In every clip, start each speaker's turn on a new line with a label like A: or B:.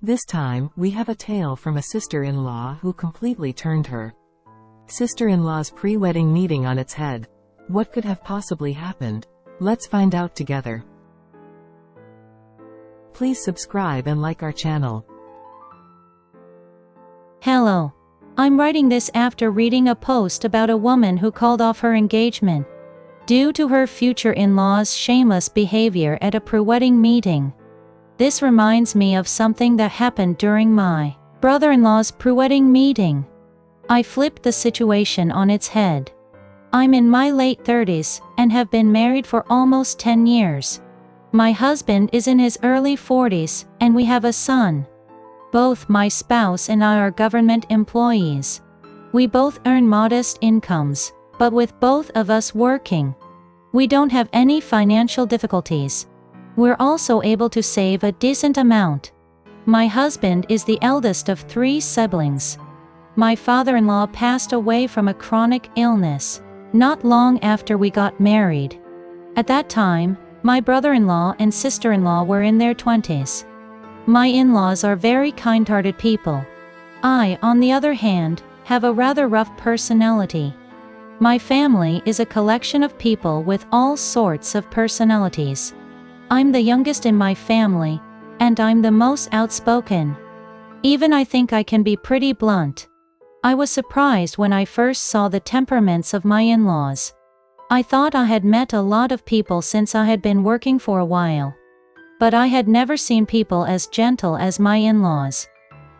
A: This time, we have a tale from a sister-in-law who completely turned her sister-in-law's pre-wedding meeting on its head. What could have possibly happened? Let's find out together. Please subscribe and like our channel.
B: Hello. I'm writing this after reading a post about a woman who called off her engagement due to her future in-law's shameless behavior at a pre-wedding meeting. This reminds me of something that happened during my brother-in-law's pre-wedding meeting. I flipped the situation on its head. I'm in my late 30s and have been married for almost 10 years. My husband is in his early 40s and we have a son. Both my spouse and I are government employees. We both earn modest incomes, but with both of us working, we don't have any financial difficulties. We're also able to save a decent amount. My husband is the eldest of 3 siblings. My father-in-law passed away from a chronic illness not long after we got married. At that time, my brother-in-law and sister-in-law were in their 20s. My in-laws are very kind-hearted people. I, on the other hand, have a rather rough personality. My family is a collection of people with all sorts of personalities. I'm the youngest in my family, and I'm the most outspoken. Even I think I can be pretty blunt. I was surprised when I first saw the temperaments of my in-laws. I thought I had met a lot of people since I had been working for a while. But I had never seen people as gentle as my in-laws.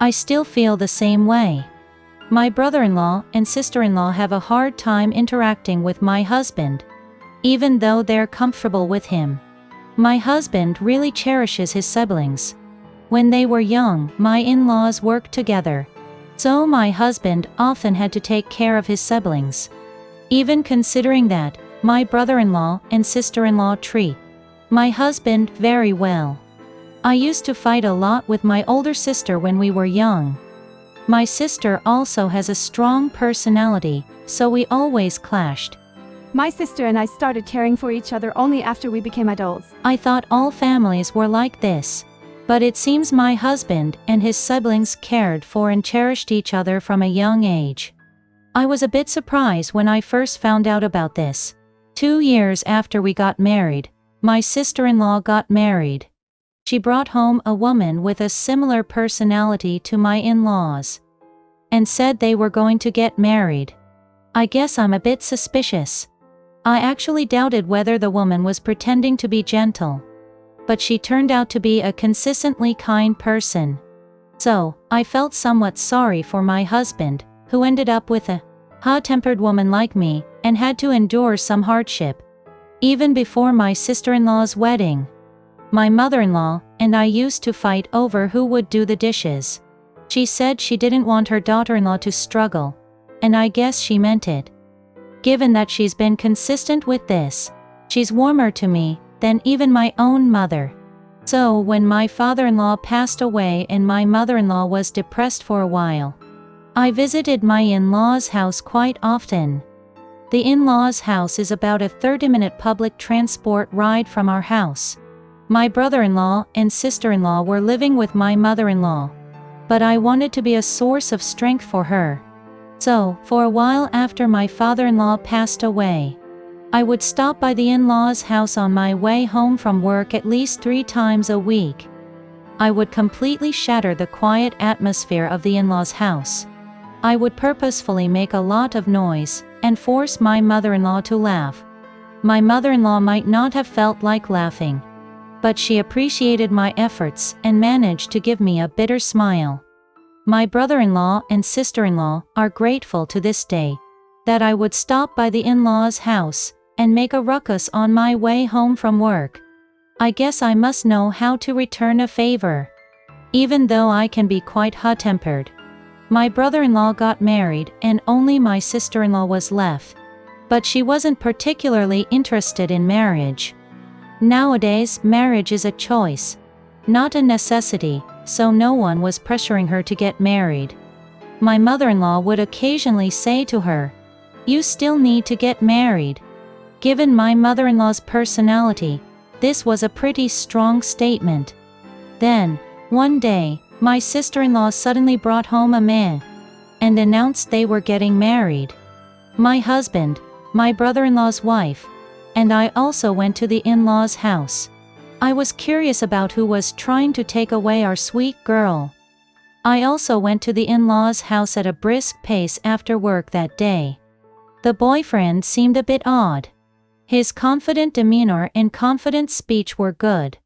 B: I still feel the same way. My brother-in-law and sister-in-law have a hard time interacting with my husband, even though they're comfortable with him. My husband really cherishes his siblings. When they were young, my in-laws worked together, so my husband often had to take care of his siblings. Even considering that, my brother-in-law and sister-in-law treat my husband very well. I used to fight a lot with my older sister when we were young. My sister also has a strong personality, so we always clashed.
C: My sister and I started caring for each other only after we became adults.
B: I thought all families were like this. But it seems my husband and his siblings cared for and cherished each other from a young age. I was a bit surprised when I first found out about this. 2 years after we got married, my sister-in-law got married. She brought home a woman with a similar personality to my in-laws and said they were going to get married. I guess I'm a bit suspicious. I actually doubted whether the woman was pretending to be gentle, but she turned out to be a consistently kind person. So, I felt somewhat sorry for my husband, who ended up with a hot-tempered woman like me and had to endure some hardship. Even before my sister-in-law's wedding, my mother-in-law and I used to fight over who would do the dishes. She said she didn't want her daughter-in-law to struggle, and I guess she meant it. Given that she's been consistent with this, she's warmer to me than even my own mother. So when my father-in-law passed away and my mother-in-law was depressed for a while, I visited my in-laws' house quite often. The in-laws' house is about a 30-minute public transport ride from our house. My brother-in-law and sister-in-law were living with my mother-in-law, but I wanted to be a source of strength for her. So, for a while after my father-in-law passed away, I would stop by the in-laws' house on my way home from work at least 3 times a week. I would completely shatter the quiet atmosphere of the in-laws' house. I would purposefully make a lot of noise and force my mother-in-law to laugh. My mother-in-law might not have felt like laughing, but she appreciated my efforts and managed to give me a bitter smile. My brother-in-law and sister-in-law are grateful to this day that I would stop by the in-laws' house and make a ruckus on my way home from work. I guess I must know how to return a favor, even though I can be quite hot-tempered. My brother-in-law got married and only my sister-in-law was left, but she wasn't particularly interested in marriage. Nowadays, marriage is a choice, not a necessity, so no one was pressuring her to get married. My mother-in-law would occasionally say to her, "You still need to get married." Given my mother-in-law's personality, this was a pretty strong statement. Then, one day, my sister-in-law suddenly brought home a man and announced they were getting married. My husband, my brother-in-law's wife, and I also went to the in-laws' house. I was curious about who was trying to take away our sweet girl. I also went to the in-laws' house at a brisk pace after work that day. The boyfriend seemed a bit odd. His confident demeanor and confident speech were good,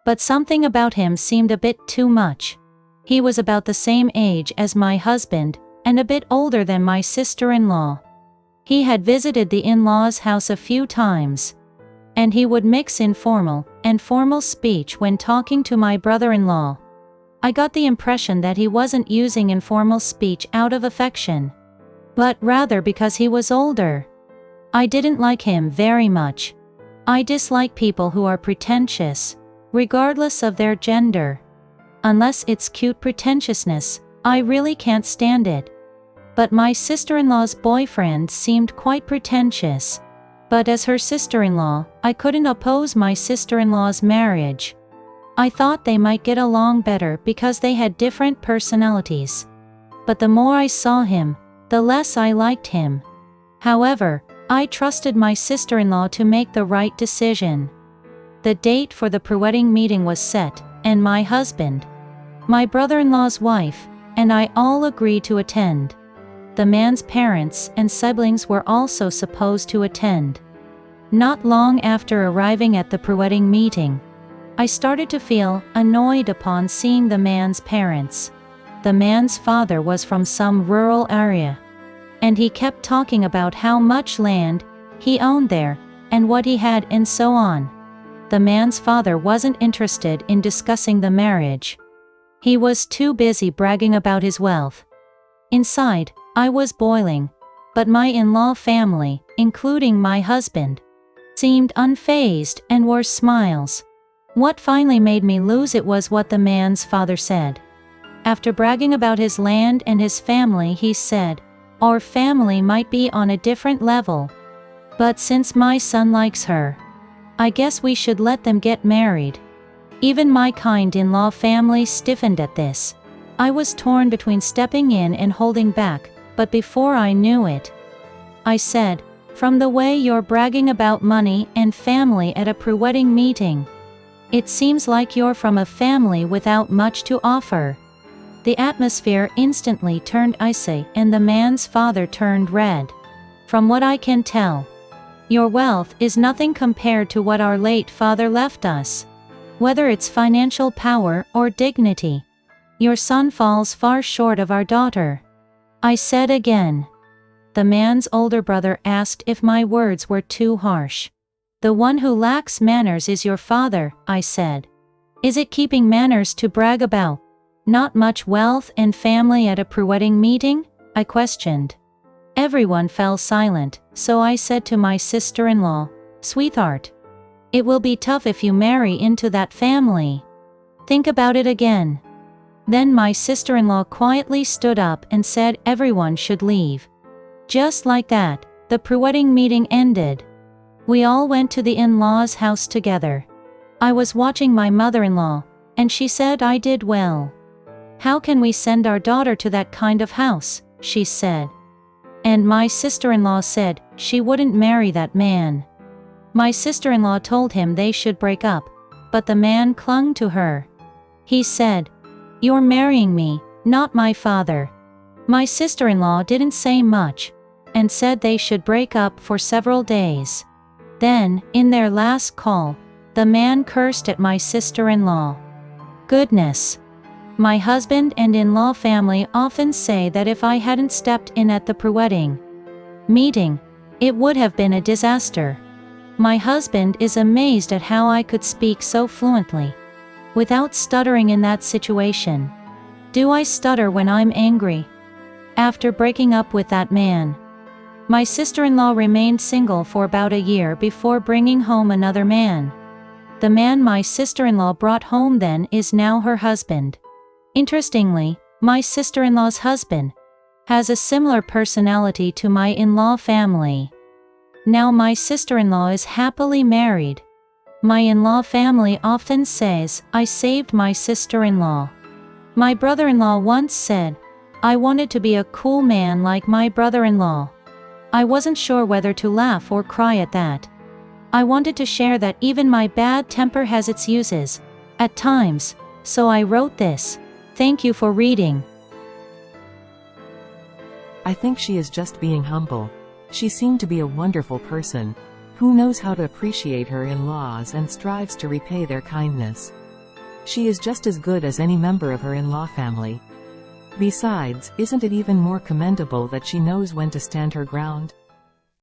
B: but something about him seemed a bit too much. He was about the same age as my husband, and a bit older than my sister-in-law. He had visited the in-laws' house a few times, and he would mix informal and formal speech when talking to my brother-in-law. I got the impression that he wasn't using informal speech out of affection, but rather because he was older. I didn't like him very much. I dislike people who are pretentious, regardless of their gender. Unless it's cute pretentiousness, I really can't stand it. But my sister-in-law's boyfriend seemed quite pretentious. But as her sister-in-law, I couldn't oppose my sister-in-law's marriage. I thought they might get along better because they had different personalities. But the more I saw him, the less I liked him. However, I trusted my sister-in-law to make the right decision. The date for the pre-wedding meeting was set, and my husband, my brother-in-law's wife, and I all agreed to attend. The man's parents and siblings were also supposed to attend. Not long after arriving at the pre-wedding meeting, I started to feel annoyed upon seeing the man's parents. The man's father was from some rural area, and he kept talking about how much land he owned there, and what he had and so on. The man's father wasn't interested in discussing the marriage. He was too busy bragging about his wealth. Inside, I was boiling, but my in-law family, including my husband, seemed unfazed and wore smiles. What finally made me lose it was what the man's father said. After bragging about his land and his family, he said, "Our family might be on a different level, but since my son likes her, I guess we should let them get married." Even my kind in-law family stiffened at this. I was torn between stepping in and holding back, but before I knew it, I said, "From the way you're bragging about money and family at a pre-wedding meeting, it seems like you're from a family without much to offer." The atmosphere instantly turned icy and the man's father turned red. "From what I can tell, your wealth is nothing compared to what our late father left us. Whether it's financial power or dignity, your son falls far short of our daughter," I said again. The man's older brother asked if my words were too harsh. "The one who lacks manners is your father," I said. "Is it keeping manners to brag about not much wealth and family at a pre-wedding meeting?" I questioned. Everyone fell silent, so I said to my sister-in-law, "Sweetheart, it will be tough if you marry into that family. Think about it again." Then my sister-in-law quietly stood up and said everyone should leave. Just like that, the pre-wedding meeting ended. We all went to the in-laws' house together. I was watching my mother-in-law, and she said I did well. "How can we send our daughter to that kind of house?" she said. And my sister-in-law said she wouldn't marry that man. My sister-in-law told him they should break up, but the man clung to her. He said, "You're marrying me, not my father." My sister-in-law didn't say much, and said they should break up for several days. Then, in their last call, the man cursed at my sister-in-law. Goodness. My husband and in-law family often say that if I hadn't stepped in at the pre-wedding meeting, it would have been a disaster. My husband is amazed at how I could speak so fluently, without stuttering in that situation. Do I stutter when I'm angry? After breaking up with that man, my sister-in-law remained single for about a year before bringing home another man. The man my sister-in-law brought home then is now her husband. Interestingly, my sister-in-law's husband has a similar personality to my in-law family. Now my sister-in-law is happily married. My in-law family often says I saved my sister-in-law. My brother-in-law once said, I wanted to be a cool man like my brother-in-law. I wasn't sure whether to laugh or cry at that. I wanted to share that even my bad temper has its uses, at times, so I wrote this. Thank you for reading.
A: I think she is just being humble. She seemed to be a wonderful person, who knows how to appreciate her in-laws and strives to repay their kindness. She is just as good as any member of her in-law family. Besides, isn't it even more commendable that she knows when to stand her ground?